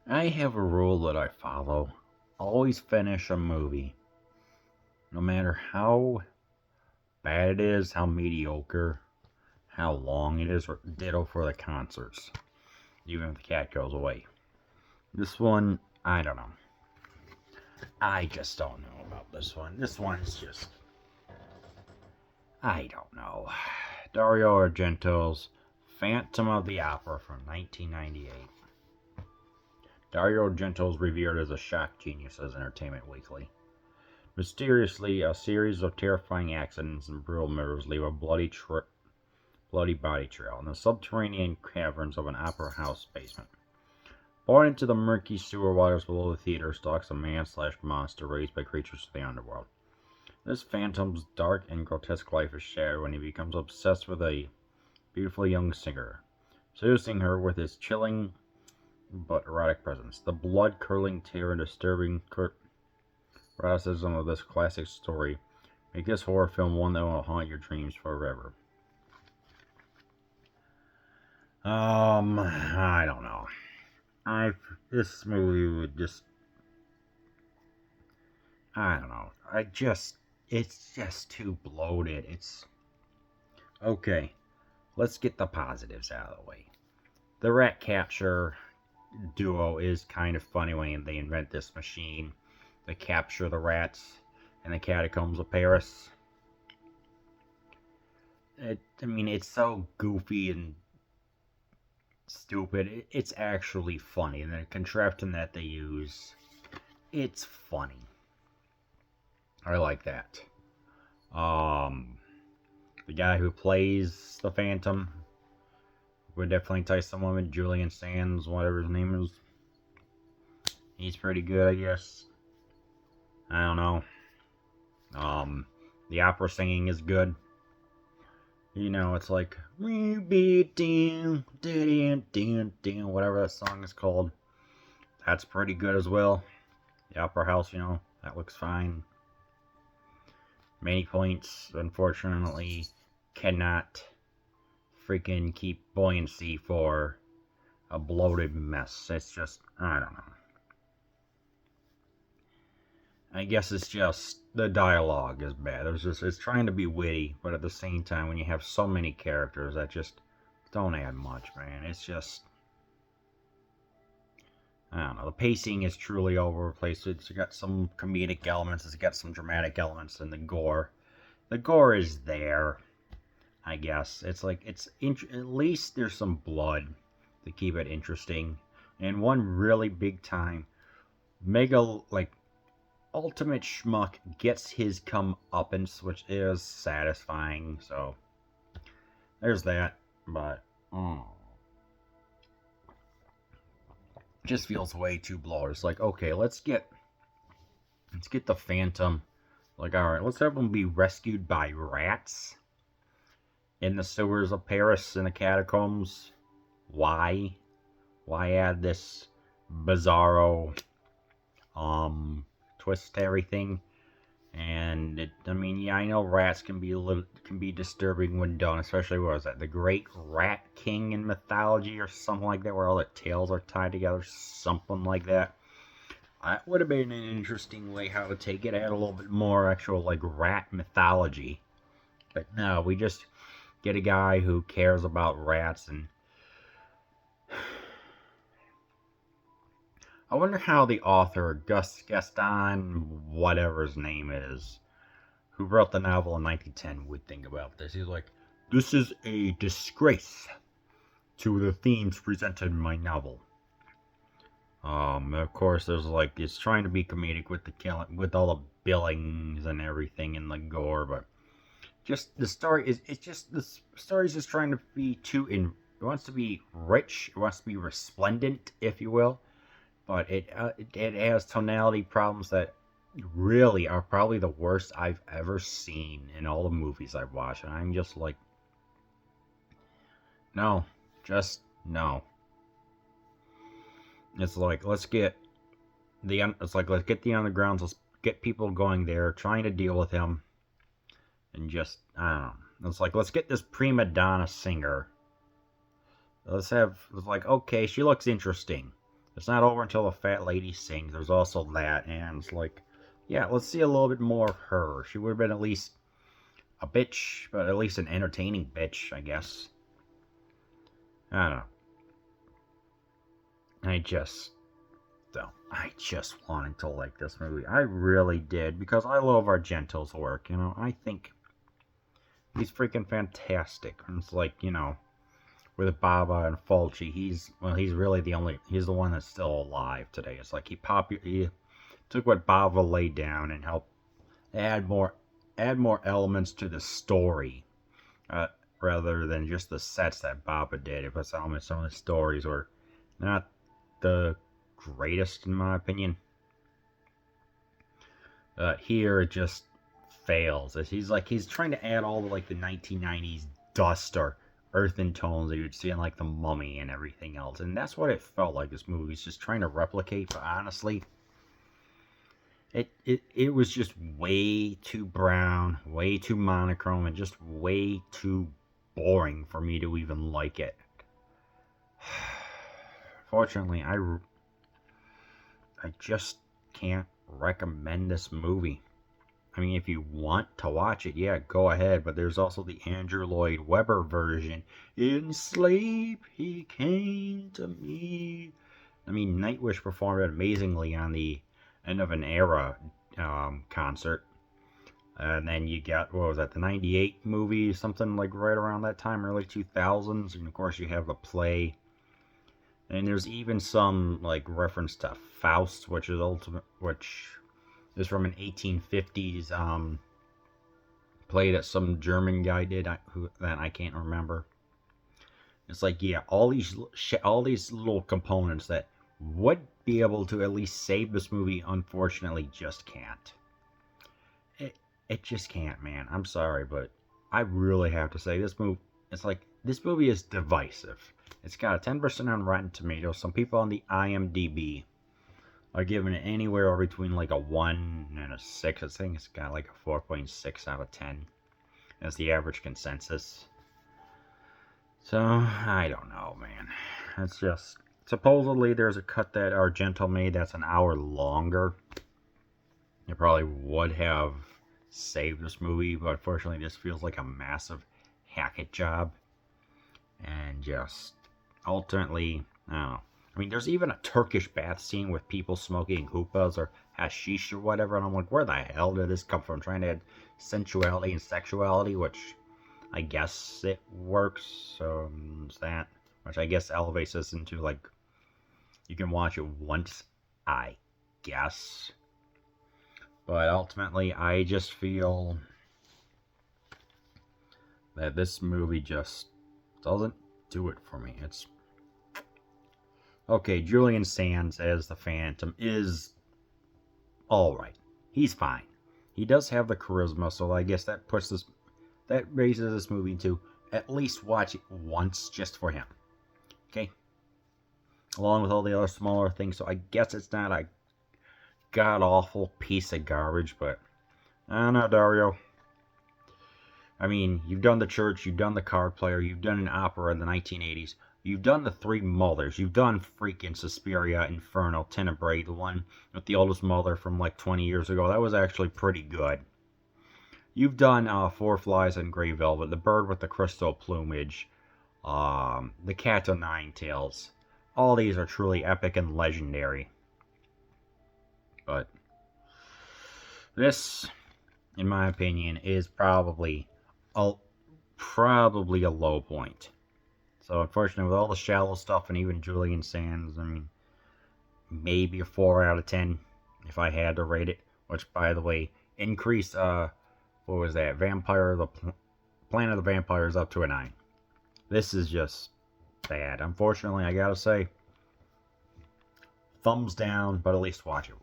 I have a rule that I follow. Always finish a movie. No matter how bad it is, how mediocre, how long it is, or ditto for the concerts. Even if the cat goes away. This one, I don't know. I just don't know about this one. This one's just. I don't know. Dario Argento's Phantom of the Opera from 1998. Dario Argento is revered as a shock genius as Entertainment Weekly. Mysteriously, a series of terrifying accidents and brutal murders leave a bloody body trail in the subterranean caverns of an opera house basement. Born into the murky sewer waters below the theater stalks a man/monster raised by creatures of the underworld. This phantom's dark and grotesque life is shattered when he becomes obsessed with a beautiful young singer, seducing her with his chilling but erotic presence. The blood-curdling terror and disturbing eroticism of this classic story make this horror film one that will haunt your dreams forever. I don't know. This movie would just, I don't know. It's just too bloated. It's okay. Let's get the positives out of the way. The rat capture duo is kind of funny when they invent this machine to capture the rats in the catacombs of Paris. It's so goofy and stupid. It's actually funny, and the contraption that they use, it's funny. I like that. The guy who plays the Phantom would definitely entice some women. Julian Sands, whatever his name is. He's pretty good, I guess. I don't know. The opera singing is good. It's like we beat down, whatever that song is called. That's pretty good as well. The opera house, that looks fine. Many points, unfortunately, cannot freaking keep buoyancy for a bloated mess. It's just, I don't know. I guess it's just the dialogue is bad. It's trying to be witty, but at the same time, when you have so many characters that just don't add much, man. It's just, I don't know. The pacing is truly all over the place. It's got some comedic elements. It's got some dramatic elements, and the gore. The gore is there, I guess. It's like at least there's some blood to keep it interesting, and one really big time mega ultimate schmuck gets his comeuppance, which is satisfying. So there's that, but just feels way too bloated. It's like, okay, let's get the Phantom. Like, all right, let's have him be rescued by rats in the sewers of Paris in the catacombs. Why? Why add this bizarro twist to everything? And I know rats can be disturbing when done, especially what was that, the Great Rat King in mythology or something like that, where all the tails are tied together, something like that. That would have been an interesting way how to take it. Add a little bit more actual rat mythology. But no, we just get a guy who cares about rats, and I wonder how the author, Gaston, whatever his name is, who wrote the novel in 1910, would think about this. He's like, this is a disgrace to the themes presented in my novel. Of course, there's it's trying to be comedic with the killing, with all the billings and everything and the gore, but just the story is, the story's just trying to be it wants to be rich, it wants to be resplendent, if you will, but it has tonality problems that really are probably the worst I've ever seen in all the movies I've watched, and I'm just like, no, just no. It's like, let's get the undergrounds, let's get people going there, trying to deal with him, and just, I don't know. It's like, let's get this prima donna singer. Okay, she looks interesting. It's not over until the fat lady sings. There's also that, and it's like, yeah, let's see a little bit more of her. She would have been at least a bitch, but at least an entertaining bitch, I guess. I don't know. I just wanted to like this movie. I really did, because I love Argento's work, you know. I think he's freaking fantastic. And it's like, you know, with Bava and Fulci, he's really he's the one that's still alive today. It's like he took what Bava laid down and helped add more elements to the story, uh, rather than just the sets that Bava did. But some of the stories were not the greatest in my opinion. Here it just fails. He's trying to add all the like the 1990s dust or earthen tones that you'd see in like The Mummy and everything else, and that's what it felt like. This movie's just trying to replicate, but honestly, it was just way too brown, way too monochrome, and just way too boring for me to even like it. Fortunately, I just can't recommend this movie. I mean, if you want to watch it, yeah, go ahead. But there's also the Andrew Lloyd Webber version. In sleep, he came to me. I mean, Nightwish performed it amazingly on the End of an Era concert. And then you got, what was that, the 98 movie, something like right around that time, early 2000s. And of course, you have the play. And there's even some like reference to Faust, which is from an 1850s play that some German guy did, that I can't remember. It's like, yeah, all these little components that would be able to at least save this movie, unfortunately, just can't. It just can't, man. I'm sorry, but I really have to say this movie. It's like, this movie is divisive. It's got a 10% on Rotten Tomatoes. Some people on the IMDb are giving it anywhere between like a 1 and a 6. I think it's got like a 4.6 out of 10 as the average consensus. So, I don't know, man. It's just, supposedly there's a cut that Argento made that's an hour longer. It probably would have saved this movie, but unfortunately this feels like a massive hack-it job. And just, ultimately, I don't know. I mean, there's even a Turkish bath scene with people smoking hookahs or hashish or whatever, and I'm like, where the hell did this come from? Trying to add sensuality and sexuality, which I guess it works. So that, which I guess elevates this into like, you can watch it once, I guess. But ultimately, I just feel that this movie just doesn't do it for me. It's okay. Julian Sands as the Phantom is alright. He's fine. He does have the charisma, so I guess that raises this movie to at least watch it once just for him. Okay? Along with all the other smaller things, so I guess it's not a god-awful piece of garbage, but I don't know, Dario. I mean, you've done The Church, you've done The Card Player, you've done an opera in the 1980s, you've done The Three Mothers, you've done freaking Suspiria, Inferno, Tenebrae, the one with the oldest mother from like 20 years ago. That was actually pretty good. You've done Four Flies on Grey Velvet, The Bird with the Crystal Plumage, The Cat o' Nine Tails. All these are truly epic and legendary. But this, in my opinion, is probably a low point. So unfortunately, with all the shallow stuff and even Julian Sands, I mean, maybe a 4 out of 10 if I had to rate it. Which, by the way, increased, what was that? Planet of the Vampires up to a 9. This is just bad. Unfortunately, I gotta say, thumbs down, but at least watch it